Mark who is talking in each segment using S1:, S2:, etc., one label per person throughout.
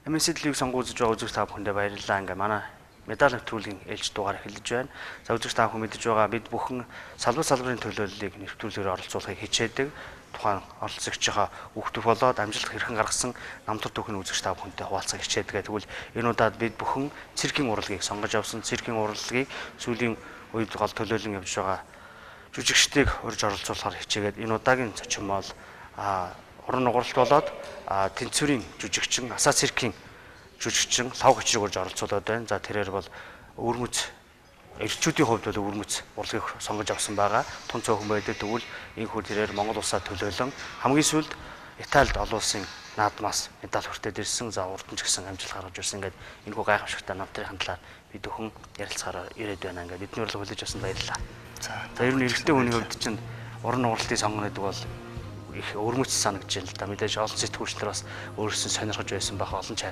S1: MSC-ийг сонгуульж байгаа үзэгч та бүхэндээ баярлалаа. Ингээ манай медаль нэвтрүүлгийн ээлж дугаар эхэлж байна. За үзэгч та бүхэн мэдж байгаа бид бүхэн салбарын төлөөллийг нэвтрүүлгээр оролцуулахыг хичээдэг. Тухайн оролцогчийнхаа үгтүр болоод амжилт хэрхэн гаргасан намтар түүхийн үзэгч та бүхэнтэй хуваалцах хичээдэг. Тэгвэл энэ удаад бид бүхэн циркийн урлагийг сонгож авсан. Циркийн урлагийг сүүлийн үед гол төлөөлөн явж байгаа жүжигчдийг урьж оролцуулахаар хичээгээд энэ удаагийн зочин бол уран нугаралт болоод тэнцвэрийн жүжигчин, асаа циркийн жүжигчин лав гочрыг урьж оролцуулаад байна. За тэрээр бол өвөрмөц эрчүүдийн хувьд бол өвөрмөц урлагийг сонгож авсан байгаа. Тун цөөхөн байдаг. Тэгвэл энэ хүү тэрээр Монгол улсаа төлөөлөн хамгийн сүүлд Италид олон улсын наадмаас медаль хүртээд ирсэн. За урд нь ч гэсэн амжилт гаргаж ирсэн. Ингээд энэ хүү гайхамшигтай намтрын талаар бид өхөн ярилцахаар ирээд байна. Ингээд бидний урлаг хүлээж авсан баярлалаа. За ер нь эрэгтэй хүний хувьд чинь уран нугаралтын сонгоно гэдэг бол их өвөрмөц санагдаж байна л да. Мэдээж олон сэтгүүлчнэр бас өөрөөсөө сонирхож байсан байх, олон ч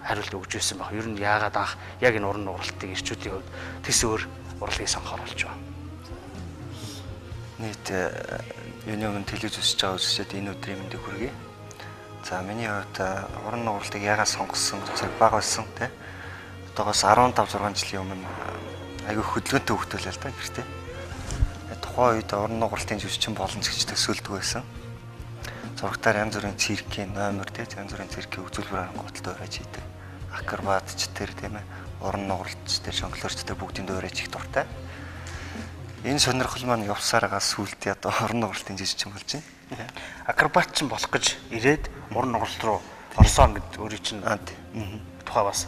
S1: хариулт өгж байсан байх. Ер нь яагаад анх яг энэ уран нугаралтыг эрчүүдийн хувьд тэс өөр урлагийг сонгохоор болж байгаа.
S2: Нийт юуны өмнө телевиз үзэж байгаа үзэгчид энэ өдрийн мэндийг хүргэе. За миний хувьд уран нугаралтыг яагаад сонгосон зэрэг бага байсан те. Одоогоос 15-6 жилийн өмнө айгүй хөдөлгөөнтэй хөвтөлээ л да гэртээ. Тухайн үед уран нугаралтын жүжигчин болон зэгч төсөөлдөг байсан. Зурагтаар янз бүрийн циркийн номер те янз бүрийн циркийн үзүүлбэр аргуудад урайж хийдэг. Акробатч тэр тийм ээ уран нугаралч тэр жонглерч тэр бүгдийн дуурайж их дуртай. Энэ сонирхол маань явсараагаас сүултээ одоо уран нугаралтын жүжигчин болж байна.
S1: Акробатч болох гэж ирээд уран нугаралт руу орсон гэд өөрийн чинь тухай бас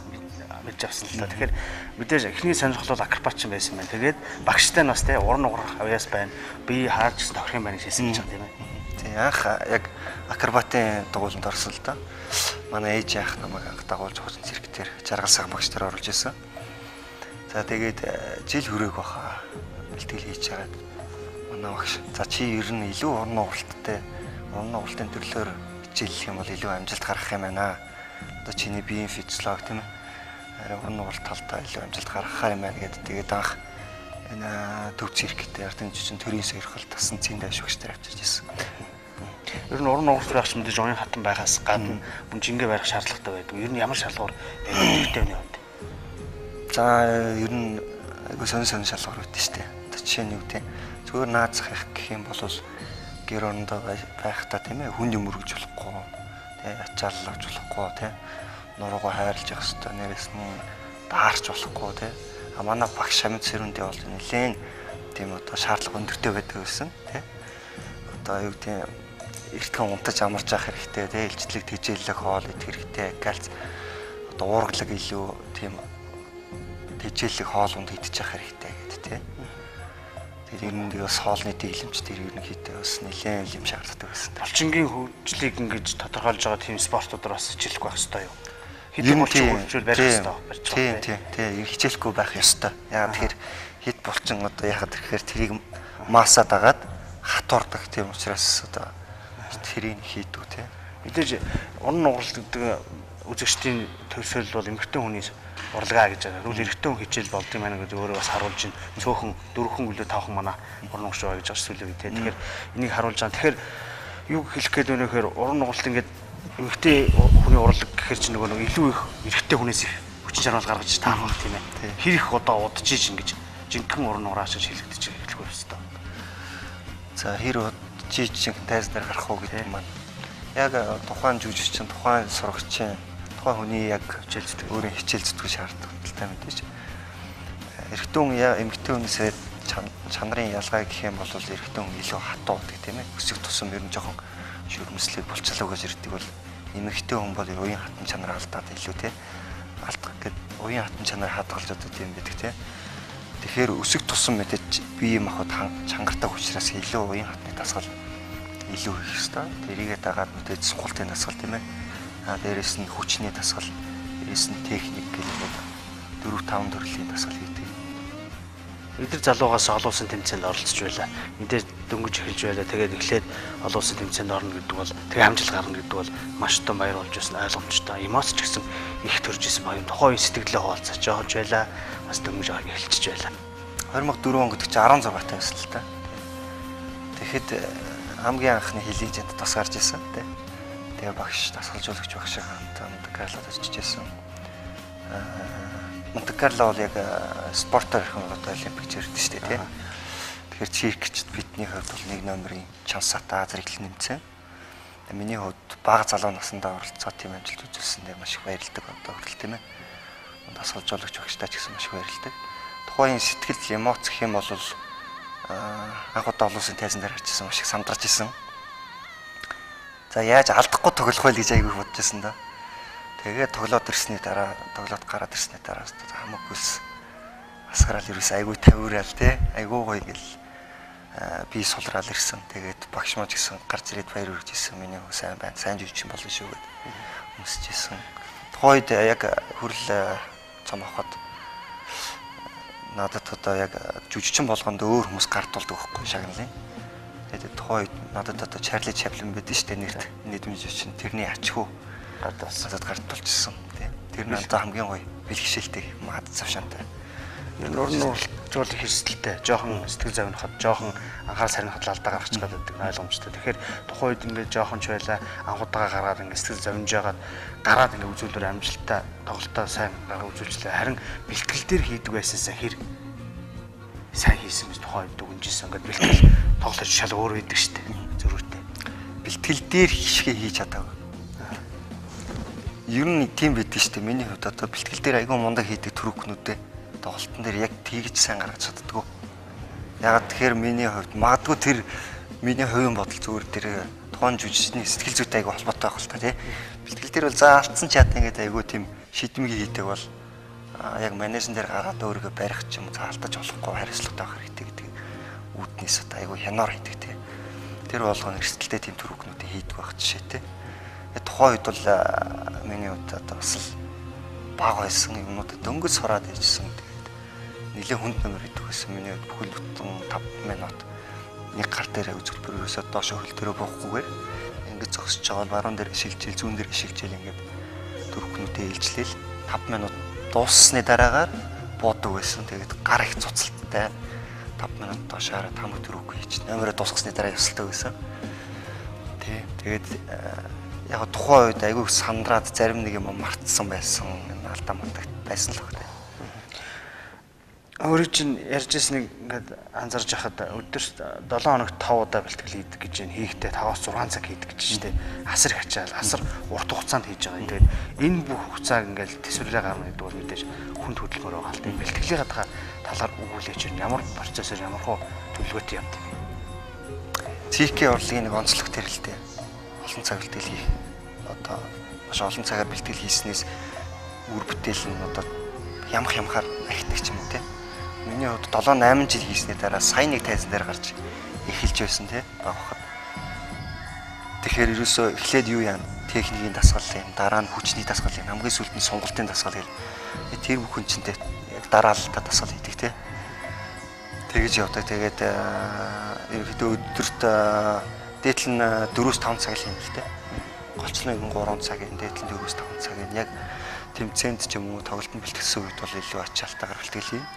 S1: мэдж авсан л та. Тэгэхээр мэдээж эхний сонирхол бол акробатч байсан байна. Тэгээд багштай нас те уран нугарах авьяас байна. Би хаарч тохирох юм байна гэж хэлсэн гэж байгаа тийм ээ.
S2: Тийм анх яг акробатын дугууланд орсон л да. Манай ээж яах намайг анх дагуулж хуучин цирктэр жаргал сах багштар оруулж ирсэн. За тэгээд жил хүрээг баха бэлтгэл хийж чагаад манай багш за чи ер нь илүү уран нугаралттай уран нугаралтын төрлөөр хичээлэх юм бол илүү амжилт гаргах юм байна. Одоо чиний биеийн физиологи тийм ээ. Арай уран нугаралт талдаа илүү амжилт гаргахаар юм байна гэдэг. Тэгээд анх энэ төв цирктэй ардын жүжигчин төрийн сойрхол тасан цэнд авшигчтай авчирч ирсэн.
S1: Ер нь уран нугаралт байх ч мэдээж оюун хатан байгаас гадна мөн жингээ барих шаардлагатай байдаг. Ер нь ямар шалгуур хэрэгтэй вэ нэ?
S2: За ер нь айгуу сонир шалгуур үүдтэй шүү дээ. Одоо жишээ нь юу гэдэг зүгээр наазах их гэх юм бол гэр орондоо байхдаа тийм ээ хүн юм өргөж болохгүй тий ачаалал авч болохгүй тий нуруугаа хайрлаж явах хэрэгтэй нэрээс нь даарч болохгүй тий манай багш амьд сэрүүндээ бол нэлээд тийм одоо шаардлага өндөртэй байдаг гэсэн тий одоо юу гэдэг эртхэн унтаж амарч явах хэрэгтэй тий илчлэг тэжээллэх хоол идэх хэрэгтэй галз одоо уургалаг илүү тийм тэжээллэх хоол унд идчих хэрэгтэй гэдэг тий тэр ер нь бас хоолны дийлэмж тэр ерөнхийдөө бас нэлээд юм шаардлагатай байсан.
S1: Булчингийн хөгжлийг ингэж тодорхойлж байгаа тийм спортуудаар бас хичээлэх байх ёстой юу? Хэдэн булчин хөгжүүл барих ёстой.
S2: Тийм хичээлэхгүй байх ёстой. Яагаад тэгэхээр хэд булчин одоо яагаад тэгэхээр тэрийг маасаа дагаад хатуурдаг тийм учраас одоо тэрийг хийдүү тий.
S1: Мэдээж уран нугаралт гэдэг үзэгчдийн төрсөл бол эмэгтэй хүний урлагаа гэж байгаа. Тэгвэл эрэгтэй хүн хичээл болд юм байна гэж өөрөө бас харуулж байна. Цөөхөн 4 өлөө 5 манай уран нугарч байгаа гэж асуулаа тий. Тэгэхээр энийг харуулж байгаа. Тэгэхээр юу хэлэх гээд байна вэ гэхээр уран нугаралт ингээд эмэгтэй хүний урлаг гэхэр чинь нөгөө илүү их эрэгтэй хүнээс их хүчин чармал гаргаж таах тийм ээ. Хэр их удаа удаж ийж ингэж жинхэнэ уран нугараач хэлэгдэж эхлэх хэрэгтэй.
S2: За хэр удаж ийж тайз дээр гарах уу гэдэг маань яг тухайн жүжигчин, тухайн сурагчийн, тухайн хүний яг өөрийн хичээл зүтгэл шаардлагатай мэдээж. Эрэгтэй хүн эмэгтэй хүнээсээ чанарын ялгаа гэх юм бол эрэгтэй хүн илүү хатуу гэдэг тийм ээ. Өсөх тусам ер нь жоохон шүрмэслэг булчилгаа гэж ирдэг бол эмэгтэй хүн бол уян хатан чанар алдаад илүү тийм алдах гэдэг уян хатан чанар хадгалж одоо тийм байдаг тийм. Тэгэхээр өсөх тусам мэдээж бие махбод чангартай учраас илүү уян хатны дасгал илүү их хэвээр. Тэрийгээ дагаад мэдээж сургалтын дасгал тийм ээ. Дээрээс нь хүчний дасгал, дээрээс нь техник гэх мэт 4-5 төрлийн дасгал хийдэг.
S1: Эдгээр залуугаас олон улсын тэмцээнд оролцож байлаа. Мэдээж дөнгөж эхэлж байлаа. Тэгээд эхлээд олон улсын тэмцээнд орно гэдэг бол тэг амжилт гарна гэдэг бол маш том баяр болж байсан ойлгомжтой. Эмоц ч гэсэн их төрж исэн баг. Тухайн сэтгэлээ хуваалцаж явж байлаа. Бас дөнгөж эхэлчихэж байлаа.
S2: 2004 он гэдэг чинь 16 таа байсан л та. Тэгэхэд хамгийн анхны хилийн жинд тус гарч ирсэн тий. Тэгээ багш дасгалжуулагч багш хамт Монте Карлод ажиллаж байсан. Монте Карло бол яг спортоор их одоо олимпик зэрэгдэн шүү дээ тий. Тэгэхээр циркчд бидний хувьд бол нэг номерын Чансата зэрэглэл нэмсэн. Миний хувьд бага залуу насндаа оролцоод тийм амжилт үзүүлсэндээ маш их баярлалдаг одоо хүртэл тийм ээ. Дасгалжуулагч багштай ч гэсэн маш их баярлалдаг. Тухайн сэтгэл эмоц гэх юм бол анх удаа олон улсын тайзан дээр гарчсан маш их сандарч исэн. За яаж алдахгүй тоглох вэ гэж айгүй бодож байсан да. Тэгээд тоглоод ирсний дараа тоглоод гараад ирсний дараа хамаагүйс асгараал ерөөс айгүй тавиурал тий. Айгүй гоё гэл би сулраал ирсэн. Тэгээд багш маа ч гэсэн гарч ирээд баяр хүргэж ирсэн. Миний хөө сайн байна. Сайн жүжигчин болно шүү гэд хүсэж ирсэн. Тухайд яг хүрл цом авахад надад одоо яг жүжигчин болгонд өөр хүмүүс гардуулдаг байхгүй шагналын. Тэгээд тухайд надад одоо Чарли Чаплин байдаг шүү дээ нэрт. Нийтмж жүжигчин тэрний ачхүү надад гардуулчихсан тийм. Тэр надад хамгийн гоё бэлгшээлтэй мад завшаантай.
S1: Нурн жуулах хэрсэлтэй, жоохон сэтгэл зовноход, жоохон анхаарал сарнихад алдаа гаргач гадаг ойлгомжтой. Тэгэхээр тухайн үед ингээд жоохон ч байла анхудаага гаргаад ингээд сэтгэл зовж байгаад гараад ингээд үзүүлэлтээр амжилттай тоглолтоо сайн гаргаж үзүүлчихлээ. Харин бэлтгэл дээр хийдэг байсаасаа хэр сайн хийсэн мэт тухайн үед дүгнжсэн. Ингээд бэлтгэл тоглож шал өөр байдаг шүү дээ. Зөрүүтэй.
S2: Бэлтгэл дээр хишгээ хийж чадаагүй. Ер нь тийм байдаг шүү дээ. Миний хувьд одоо бэлтгэл дээр айгүй мундаг хийдэг түрүүкнүүдээ тоглолтын дээр яг тэгж сайн гаргаж чаддгүй. Ягаад тэгэхээр миний хувьд магадгүй тэр миний хувийн бодол зүгээр тэр тухайн жүжигчний сэтгэл зүйтэй айгүй холбоотой байх л та тий. Бэлтгэл дээр бол за алдсан ч яатна гэдэг айгүй тийм шийдэмгий хийдэг бол яг менежер дээр гараад өөрийгөө барих ч юм уу заалтаж болохгүй хариуцлагатай байх хэрэгтэй гэдэг үүднээс одоо айгүй хянаар хийдэг тий. Тэр болгоно эрсдэлтэй тийм түрүүкнүүдийг хийдэг байх жишээ тий. Тухайн үед бол миний хувьд одоо бас л бага байсан юмнуудад дөнгөж сураад ижсэн. Нилээ хүнд номер идэх байсан. Миний хувьд бүхэл бүтэн 5 минут нэг гар дээр үзүүлбэр өрөөсөө доош хөл төрөө боохгүйгээр ингэж зогсож байгаа баруун дээр шилжил зүүн дээр шилжил ингээд дөрвкнүүдээ ээлжлээл 5 минут дууссаны дараагаар буудаг байсан. Тэгээд гар их цуцалттай 5 минут доош хараад хамаг дөрвк хийж номероо дуусгасны дараа ёсолтой байсан. Тий. Тэгээд яг тухайн үед айгүй сандраад зарим нэг юм мартсан байсан. Алдаа мандагт байсан л байна.
S1: Өөрөөр чинь ярьжсэн нэг ингээд анзарж хахад өдөрт 7 хоногт 5 удаа бэлтгэл хийдэг гэж байна. Хийхдээ 5-6 цаг хийдэг гэж штэ. Асар хачаал, асар урт хугацаанд хийж байгаа юм. Тэгээд энэ бүх хугацааг ингээд төсвөрлөө гаргана гэдэг бол мэдээж хүнд хөдөлмөр байгаа л тийм. Бэлтгэлийн талаар өгүүлээч ямар процессор ямар хөө төлөвлөгөөтэй явд юм.
S2: Циркийн урлагийн нэг онцлог тэр л дээ. Олон цаг бэлтгэл хийх. Одоо маш олон цагаар бэлтгэл хийснээс үр бүтээл нь одоо ямхаар ахидаг ч юм уу те. Миний хувьд 7-8 жил хийсний дараа сайн нэг тайзан дээр гарч эхэлж байсан те багахад. Тэгэхээр ерөөсөө эхлээд юу яа техникийн дасгал юм, дараа нь хүчний дасгал юм, хамгийн сүүлд нь сонголтын дасгал гэл. Тэр бүхэн чинтэй яг дараалтаа дасгал хийдэг те. Тэгэж явдаг. Тэгээд ерөөдөө өдөрт дээдл нь 4-5 цаг л юм л те. Голчлон 3 цагийн дээдл нь 4-5 цагийн яг тэмцээнд ч юм уу тоглолтод бэлтгэсэн үед бол илүү ачаалтайгаар бэлтгэл юм.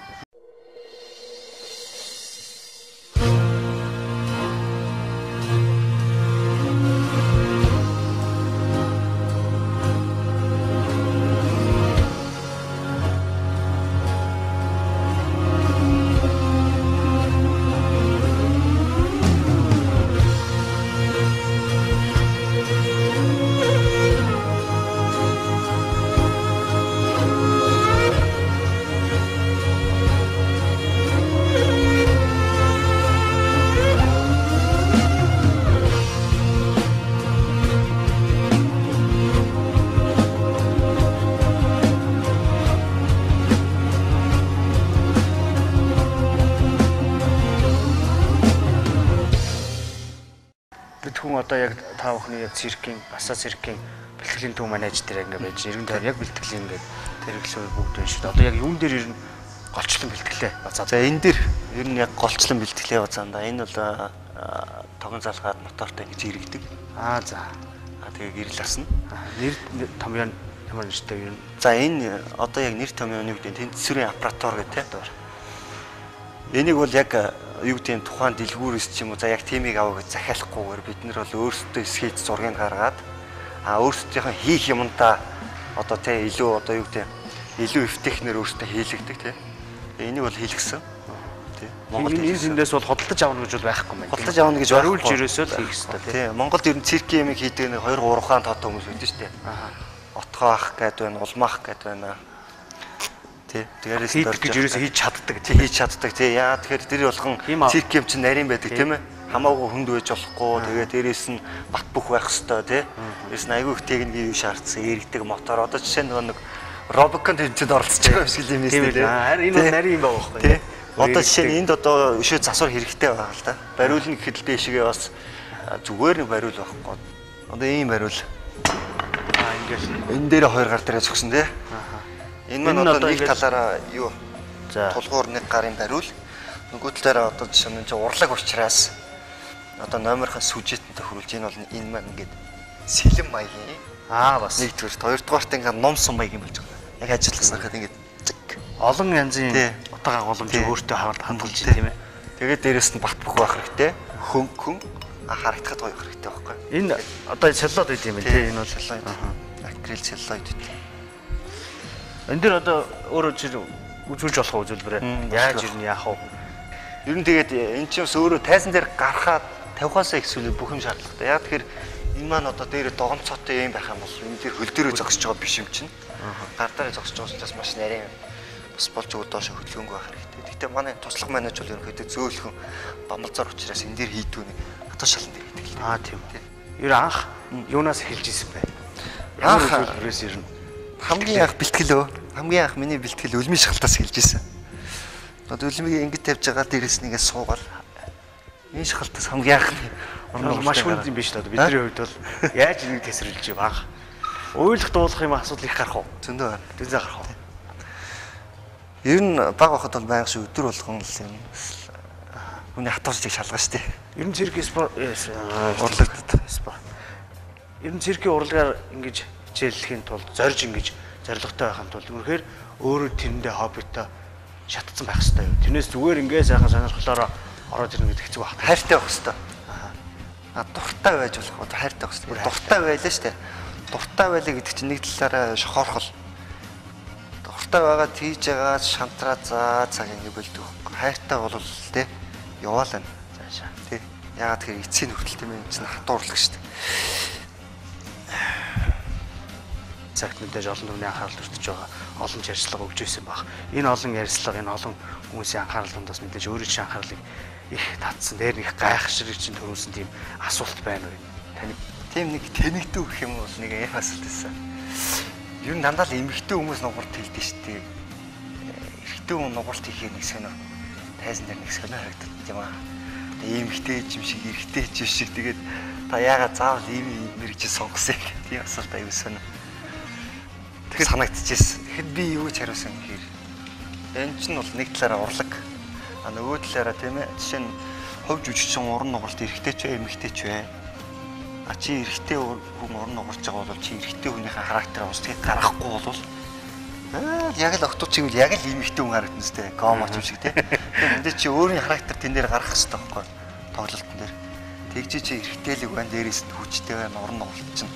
S1: Одоо яг та бүхний яг циркийн, Баса циркийн бэлтгэлийн төв менеж дээр ингэ байж иргэн тойр яг бэлтгэлийн ингээд хэрэглэсээр бүгд байна шүү дээ. Одоо яг юун дээр ер нь голчлон бэлтгэлээ бацаа. За энэ дээр ер нь яг голчлон бэлтгэлээ бацаанда. Энэ бол тогон залгаад мотортой ингэж иргэдэг. За. Тэгээ гэрэл асна. Нэр томьёо ямар нэртэй ер нь. За энэ одоо яг нэр томьёоны үед тэнцвэрийн аппаратур гэдэг тийм. Энийг бол яг юу гэдэг тухайн дэлгүүрээс ч юм уу за яг тимийг аваа гэж захиалахгүйгээр бид нар бол өөрсдөө скетч зургийг гаргаад
S2: өөрсдийнхөө хийх юмдаа одоо тий илүү одоо юу гэдэг илүү эвтэхнэр өөртөө хийлэгдэг тий. Энийг бол хийлгсэн. Тий.
S1: Монголд энэ зэндээс бол хөдөлж авна гэж бол байхгүй юм байна.
S2: Хөдөлж авна гэж
S1: зориулж ирээсөө л хийх хэрэгтэй тий.
S2: Монголд ер нь циркийн юм хийдэг нэг 2 3 хаан тоотой хүмүүс байдаг шүү дээ. Отгоох гэд байна, улмаах гэд байна. Тий. Тэгээрээс
S1: дөрж гэж ерөөсөө хийж чаддаг.
S2: Хийж чаддаг тий. Яа тэгэхээр тэр болгон цирк юм чинь нарийн байдаг тийм ээ. Хамаагүй хүнд байж болохгүй. Тэгээд дээрээс нь бат бөх байх хэвээр тий. Дээрээс нь айгүй их техникийн юу шаардсан эргэдэг мотор. Одоо жишээ нь нэг Робокон тэмцээнд оролцож байгаа юм шиг юм ээ тий.
S1: Харин энэ бол нарийн юм байгаа байхгүй тий.
S2: Одоо жишээ нь энд одоо өшөө засвар хэрэгтэй байгаа л да. Бариулна гэхэд л дэшигээ бас зүгээр нэг бариул байхгүй. Одоо ийм бариул. Ингээл энэ дээр 2 гар дээрээ зогсон тий. Энэ маань одоо нэг талаараа юу тулгуур нэг гарын бариул. Нөгөө талаараа одоо жишээ нь урлаг учраас одоо номерхон сүжетэнтэй хөрүүлж энэ бол энэ маань ингээд сэлэм маягийн
S1: бас
S2: нэгдүгээр хоёрдугаарт ингээд ном сум маягийн болж байгаа. Яг ажилласан гэхэд ингээд
S1: олон янзын утга агуулмж өөртөө хандгалж тийм ээ.
S2: Тэгээд дээрэс нь бат бөх байх хэрэгтэй. Хөнгөн харагдахад гоё хэрэгтэй байхгүй.
S1: Энэ одоо целлулоид байт юм байна тийм энэ бол
S2: целлулоид. Акрил целлулоид байт.
S1: Энд дэр одоо өөрөө үзүүлж болох үзүүлбэрээ яаж ирнэ яах вэ?
S2: Ер нь тэгээд эн чинь бас өөрөө тайзан дээр гарахад тавихаасаа ихсүүл бүх юм шаардлагатай. Яг тэгэхээр энэ маань одоо дээр догонцоотой юм байх юм бол энэ дээр хөл дээрээ зогсож байгаа биш юм чинь. Гар дээр зогсож байгаа учраас маш нарийн бас болж өгөө доошо хөдөлгөөнгүй байх хэрэгтэй. Гэхдээ манай туслах менеж бол ерөнхийдөө зөөлхөн бамбалзаар учраас энэ дээр хийдгүү нэг хатуу шалан дээр хийдэг л.
S1: Тийм. Ер анх юунаас эхэлж исэн бэ?
S2: Анх
S1: үзүүлбэрээс ирнэ.
S2: Хамгийн анх бэлтгэлөө. Хамгийн анх миний бэлтгэл үлмийн шалтаас эхэлж исэн. Одоо үлмийг ингэж тавьж байгаа дээрээс нэгээ суугаад энэ шалтаас хамгийн анх
S1: маш хүнд юм биш л одоо бидний хувьд бол яаж энийг тесрэлж юм анх. Уйлах дуулах юм асуудал их гарах уу?
S2: Зөндөө байна.
S1: Зөндөө гарах уу?
S2: Ер нь баг байхад бол байнга шүү өдөр болгон л юм. Хүний хатуурчийг шалгана штэ.
S1: Ер нь цирк урлагтад ер нь циркийн урлагаар ингэж хичээллэхийн тулд зорж ингэж зоригтой байхын тулд үнэхээр өөрөө тэрэндээ хоббитой шатцсан байх хэрэгтэй юу. Тэрнээс зүгээр ингээ сайхан сонирхлоороо ороод ирнэ гэдэг хэцүү байна.
S2: Хайртай байх хэрэгтэй. Дуртай байж болох хайртай байх хэрэгтэй. Дуртай байлаа штэ. Дуртай байлаа гэдэг чинь нэг талаараа шохоорхол. Дуртай байгаад хийж байгаа шантраа за цаг ингэ бэлдэх. Хайртай бол тэ яваалаа. Заашаа. Тэ. Яагаад тэгэхээр эцсийн хүртэл тийм энэ чинь хатуурлаг штэ.
S1: Цагт мэдээж олон түвний анхаарал өртөж байгаа олон ярьцлага өгж ирсэн баг. Энэ олон ярьцлага энэ олон хүмүүсийн анхаарал дондоос мэдээж өөрийн чинь анхаарлыг их татсан. Дээр нэг гайхшрыг чинь төрүүлсэн тийм асуулт байна уу? Таны
S2: тийм нэг тэнэгдүү гэх юм бол нэг юм асуулт байсан. Ер нь дандаа л эмэгтэй хүмүүс нугарт хэлдэг шүү дээ. Эрэгтэй хүн нугарт хийхээ нэг сонио тайзан дээр нэг сонио харагддаг юм аа. Тэгээ эмэгтэй юм шиг эрэгтэй юм шиг тэгээд та яагаад заавал ийм мэрэгч сонгосон юм тийм асуулт аюул сонио. Тэгэхээр санагдчихсэн. Тэгэхэд би юу гэж хариулсан гэхээр энэ чинь бол нэг талаараа урлаг. Нөгөө талаараа тийм ээ жишээ нь хувь жүжигчин уран нугалт эрэгтэй ч вэ эмэгтэй ч вэ. Чи эрэгтэй хүн уран нугалж байгаа бол чи эрэгтэй хүнийхээ характераа устгийг гаргахгүй бол яг л октод чивэл яг л эмэгтэй хүн харагдана сте комоч юм шиг тийм. Энд чи өөрийн характер тэн дээр гаргах хэрэгтэй байхгүй тоглолтын дээр. Тэгж чи эрэгтэйлэг байна дээрээс нь хүчтэй байна уран нугалт чинь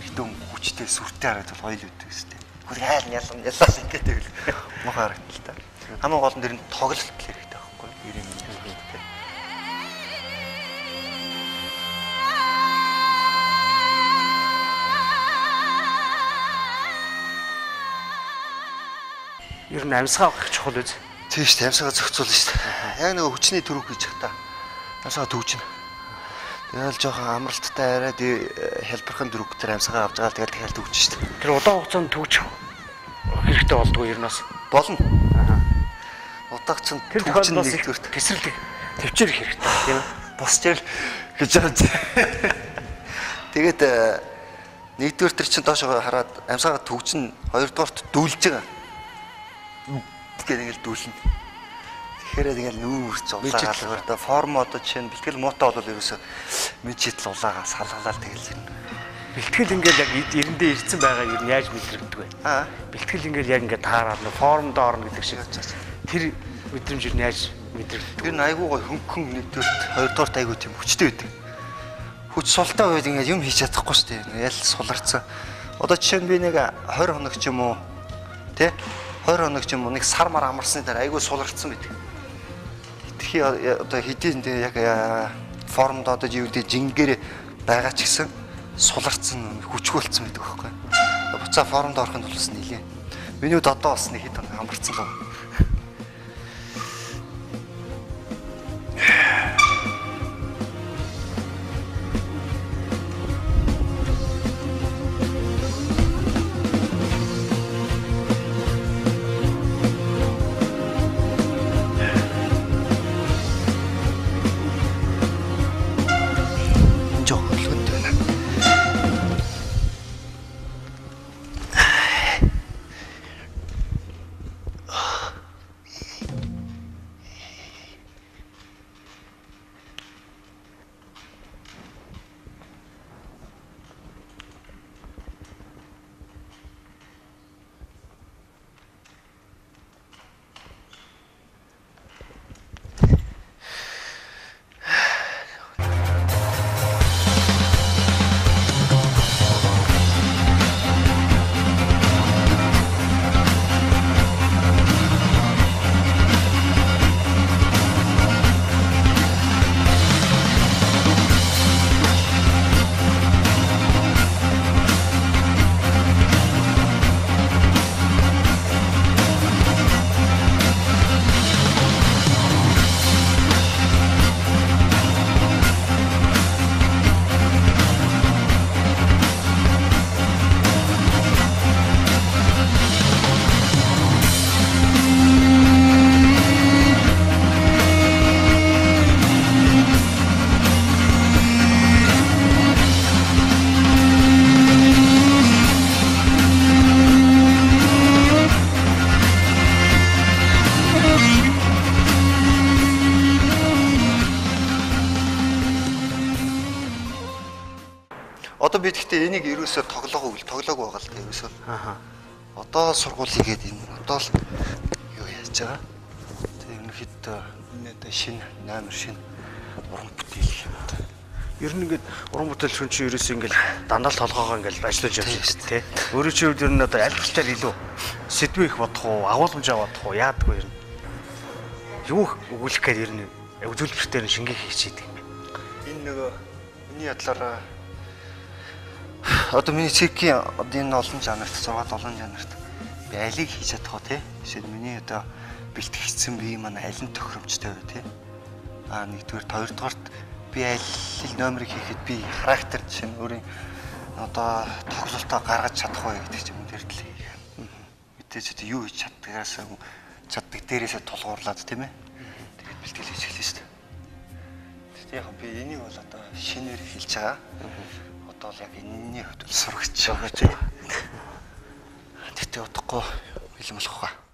S2: эрэгтэй хүн хүчтэй сүртэй харагдвал хоёул үүддэг сте. Хөл хайл яллаа ингээд тэгэл мохоо харагдтал та. Хамгийн гол нь дэр нь тоглолт хэрэгтэй байхгүй юм.
S1: Ер нь амьсгаа авах чухал үз.
S2: Тийм шүү дээ, амьсгаа зохицуулна шүү дээ. Яг нэг хүчний төрөв хийж явах та. Амьсгаа төвчнө. Тэгэл жоохон амралттай арай хэлбэрхэн дөрөвдөр амьсгаа авч байгаа тэгэл дахиад төвч шүү дээ.
S1: Тэр удаан хугацаанд төвч хэрэгтэй болдгоо ер нь бас
S2: болно. Удаагч нь төвч нэгдүгürt
S1: тесрэлэг төвчээр хэрэгтэй тийм ээ.
S2: Босчээр гэж байгаа. Тэгээд нэгдүгээр төр чинь доошоо хараад амьсгаа төвчн хоёрдугаарт дүүлж байгаа. Тэгэхээр ингээл дүүлнэ. Тэгэхээр тэгэл нүүрч улаагаад одоо форм одоо жишээ нь бэлтгэл муутай бол ерөөсөө мэжитл улаагаа салгалаад тэгэл ирнэ.
S1: Бэлтгэл ингээл яг эрэндээ ирсэн байгаа юм яаж мэдрэгддэг вэ? Бэлтгэл ингээл яг ингээд таараад формд орно гэдэг шиг тэр мэдрэмж юу яаж мэдрэгддэг?
S2: Тэр айгуу гой хөнгөн нэгдүгürt хоёрдугаарт айгуу тийм хүчтэй байдаг. хүч султай үед ингээд юм хийж чадахгүй шүү дээ. Ял суларцсан. Одоо жишээ нь би нэг 20 хоног ч юм уу тий 20 хоног ч юм уу нэг сар мар амарсны дараа айгүй суларцсан байдаг. Хитрхи одоо хэдийн дээ яг формд одоо юу гэдэг жингээр байгаа ч гэсэн суларцсан хүчгүүлсэн байдаг байхгүй. Буцаа формд орохын тулд нэлээ. Миний үед одоо бас нэг хэд хоног амарцсан л. Одоо би гэхдээ энийг ерөөсөө тоглоогүй байгаа л дээ ерөөсөө. Аа. Одоо сургуулийг гээд энэ одоо л юу яаж байгаа. Тэг ерөнхийдөө энэ шинэ номер шинэ уран бүтээл юм да. Ер нь ингээд уран бүтээл хүн чинь ерөөсөө ингээд дандаа л толгоогоо ингээд ажиллаж явж байгаа шүү дээ. Өөрөө чи үед ер нь одоо аль талаар илүү сэдвээ их бодох уу, агуулмжаа бодох уу, яадгүй ер нь. Юу өгүүлэх гээд ер нь үзүүлбэртээр шингээ хийчихэд юм бэ. Энэ нөгөө миний ядлаараа одоо миний цэгийн энэ олон жанрт 6-7 жанрт би алийг хийж чадах уу те. Жишээ нь миний одоо бэлтгэгдсэн бие маань аль нь тохиромжтой вэ те. Нэгдүгээр хоёрдугаарт би аль номерыг хийхэд би характер жишээ нь өөрийн одоо тоглолтоо гаргаж чадах уу гэдэг юм дээр л хийх. Мэдээж одоо юу хийж чаддаг дээрээсээ тулгуурлаад тийм ээ. Тэгээд бэлтгэл хийж эхэлнэ шүү дээ. Тэгээд яг би энийг бол одоо шинээр хэлж байгаа. Одоо л яг энэний хувьд сурагч байгаа тийм. Тэгтээ удахгүй бэлэн болох уу?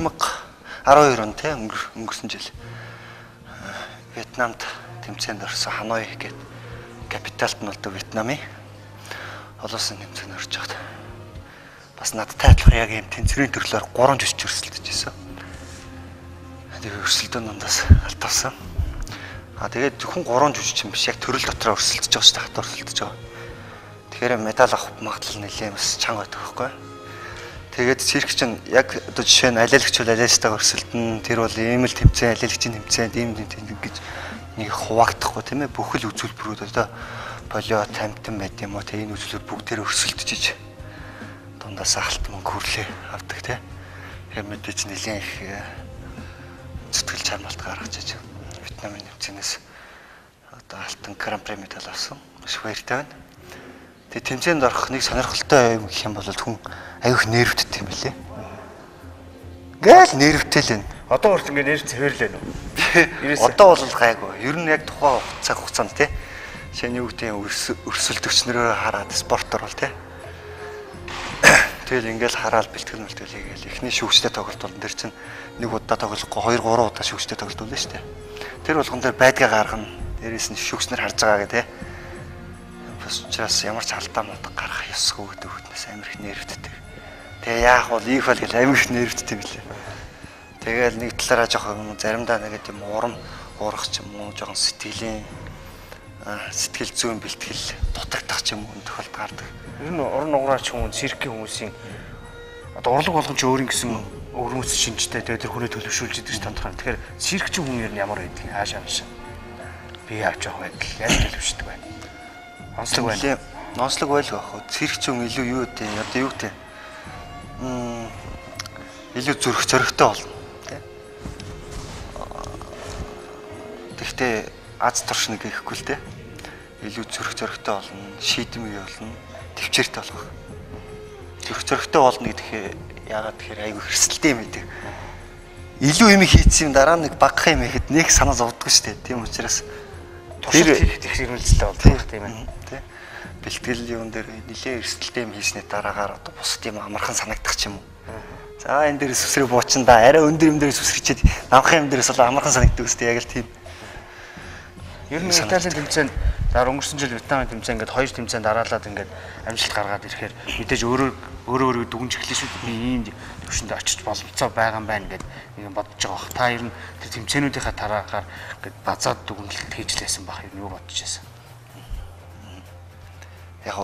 S2: 2012 он те өнгөрсөн жил Вьетнамд тэмцээнд орсон Ханой гэдэг капиталд нь болдог Вьетнамын олонсын тэмцээнд орж байгаад бас надтай адилхан яг юм тэнцвэрийн төрлөөр 3 жүжигч өрсөлдөж байсан. Тэгээд өрсөлдөөн дундаас алтавсан. Тэгээд зөвхөн 3 жүжигч юм биш яг төрөл дотроо өрсөлдөж байгаа шүү дээ. Хат өрсөлдөж байгаа. Тэгэхээр медаль авах магадлал нэлээд бас чанга байдаг байхгүй. Тэгээд цирк чинь яг одоо жишээ нь алиалагч бол алиастайгаар өрсөлдөн тэр бол ийм л тэмцээн алиалагчийн тэмцээн ийм гэж нэг хуваагдахгүй тийм ээ бүхэл үзүүлбэрүүд одоо полио тамтан байд юм уу те энэ үзүүлбэр бүгдээр өрсөлдөж дундаас алт мөнгө хүрлээ авдаг те тэгэхээр мэдээж нэлийн их зүтгэл чармалт гаргаж иж Вьетнамын тэмцээнээс одоо алтан гран-при медаль авсан маш баяртай байна. Тэгээ тэмцээнд орох нэг сонирхолтой юм гэх юм бол хүн аюух нервттэй юм билээ. Гээл нервтэй л байна.
S1: Одоо урт ингээ нерв цэвэрлээ нүү.
S2: Одоо бол гайгүй. Ер нь яг тухайн цаг хугацаанд тий. Шинэ юу гэдэг өрсөлдөгчнөрөө хараад спортоор бол тий. Тэгэл ингээл хараад бэлтгэл хийгээл эхний шүүгчтэй тоглолт бол тэр чинь нэг удаа тоглохгүй 2 3 удаа шүүгчтэй тоглолт болно шүү дээ. Тэр болгон дээр байдгаа гаргана. Дээрээс нь шүүгчнэр харж байгаа гэх тий. Бас учраас ямар ч алдаа мод гарах ёсгүй гэдэг үгнээс амар их нервттэй. Тэгээ яах вэ? Их бол гэл амар их нервттэй билээ. Тэгэл нэг талаараа жоохон заримдаа нэг тийм уурах ч юм уу жоохон сэтгэл зүйн бэлтгэл дутагдах ч юм уу тохиолдол гардаг.
S1: Ер нь орон нуграач хүмүүс циркийн хүмүүсийн одоо урлаг болгон ч өөрийн гэсэн өвөрмөц шинжтэй тэр хүнээ төлөвшүүлж идэг ч тодорхой. Тэгэхээр циркчин хүн ер нь ямар байдгийг хаашаа би авч явах байдал яаж төлөвшдөг байна. Онцлог байна. Онцлог байлгүй ах. Циркчин илүү юу гэдэг одоо юу гэдэг илүү зүрх зоригтой болно. Гэхдээ аз туршныг гэхгүй л дээ. Илүү зүрх зоригтой болно, шийдэмгий болно, төвчээртэй болох. Зүрх зоригтой болно гэдэг яагаад тэгэхээр айгүй хэрсэлтэй юм идэг. Илүү юм хийцэн дараа нэг багах юм ихэд нэг санаа зовдгоо шүү дээ. Тийм учраас тэр хэрэгэлцэлтэй болдог тийм ээ. Тэ. Бэлтгэл юун дээр нэлээд эрсдэлтэй юм хийснээр дараагаар одоо бусд юм амархан санагдах ч юм уу. За энэ дээрээс сүсрээ буучин да арай өндөр юм дээрээс сүсрэчээд намхан юм дээрээс бол амархан санагддаг үстэй яг л тийм. Ер нь Италийн тэмцээнд дараа өнгөрсөн жил Вьетнамын тэмцээн ингээд 2 тэмцээнд дараалаад ингээд амжилт гаргаад ирэхээр мэдээж өөрөө дүгнж эхлэв шүү дээ. Би ийм төвшөнд очиж боломжтой байгаа юм байна гэдэг нэг бодож байгаа бах. Та ер нь тэр тэмцээнүүдийнхаа тараагаар ингээд базаад дүгнэлт хийж лээсэн бах. Ер нь юу бодож байсан? Яг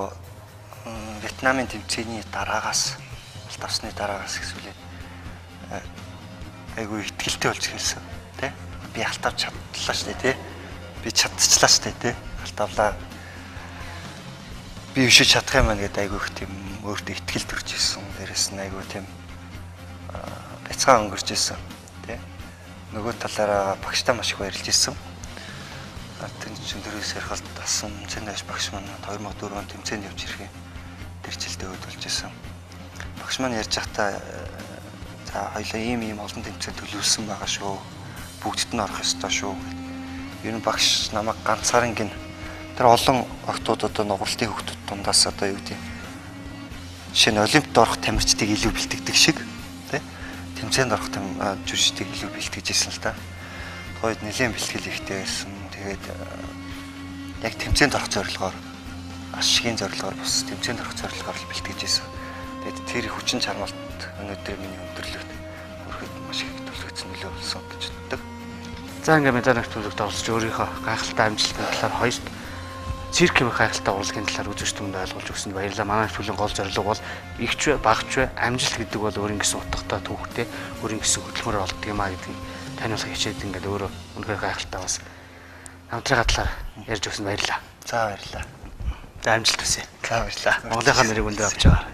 S1: Вьетнамын тэмцээний дараагаас давсны дараагаас гэсүүлээ айгүй ихтгэлтэй болж ирсэн тий. Би алтавч чадлаа шүү дээ тий. Би чадчихлаа шүү дээ тий. Алтавлаа. Би өшөө чадах юм байна гэдэг айгүй их тийм өөртөө ихтгэл төрж ирсэн. Дээрээс нь айгүй тийм бяцхан өнгөрч ирсэн тий. Нөгөө талаараа багштай маш их баярлж ирсэн. Тэр чинь дөрөв сархалт тасан цэндэж багш маань 2004 онд тэмцээнд явж ирэх юм. Тэр жилдээ өдөлж ирсэн. Багш маань ярьж байхдаа за хоёлаа ийм олон тэмцээнд төлөвлөсөн байгаа шүү. Бүгдд нь орох ёстой шүү. Ер нь багш намайг ганцаараа гин тэр олон охтууд одоо нугралтын хөвгтүүд дундаас одоо юу гэдэг жишээ нь олимпиад орох тамирчдыг илүү бэлтгэдэг шиг тий тэмцээнд орох жүжигчдийг илүү бэлтгэж ирсэн л та. Тухайд нэлийн бэлтгэл ихтэй байсан. Тэгээд яг тэмцээнд орох зорилгоор ашигын зорилгоор бас тэмцээнд орох зорилгоор л бэлтгэж ирсэн. Тэгээд тэр хүчин чармалт өнөөдөр миний өндөрлөгт хүрэхэд маш их төлөвлөсөн нөлөө болсон гэж боддог. За ингээ медаль төлөвлөлт оролцож өөрийнхөө гайхалтай амжилтны талаар хоёрт циркийн гайхалтай урлагийн талаар үзэгч түмэнд ойлгуулж өгсөнд баярлалаа. Манай нэвтрүүлгийн гол зорилго бол игч бай, багч бай, амжилт гэдэг бол өөрийн гэсэн утгатай түүхтэй, өөрийн гэсэн хөдөлмөрөөр олддог юм а гэдгийг таниулах хичээд ингээд өөрөө үнэхээр гайхалтай бас хамтраагаа талаар ярьж өгсөнд баярлалаа.
S2: За баярлалаа.
S1: За амжилт хүсье.
S2: За баярлалаа.
S1: Монголынхаа нэрийг өндөр авч байгаа.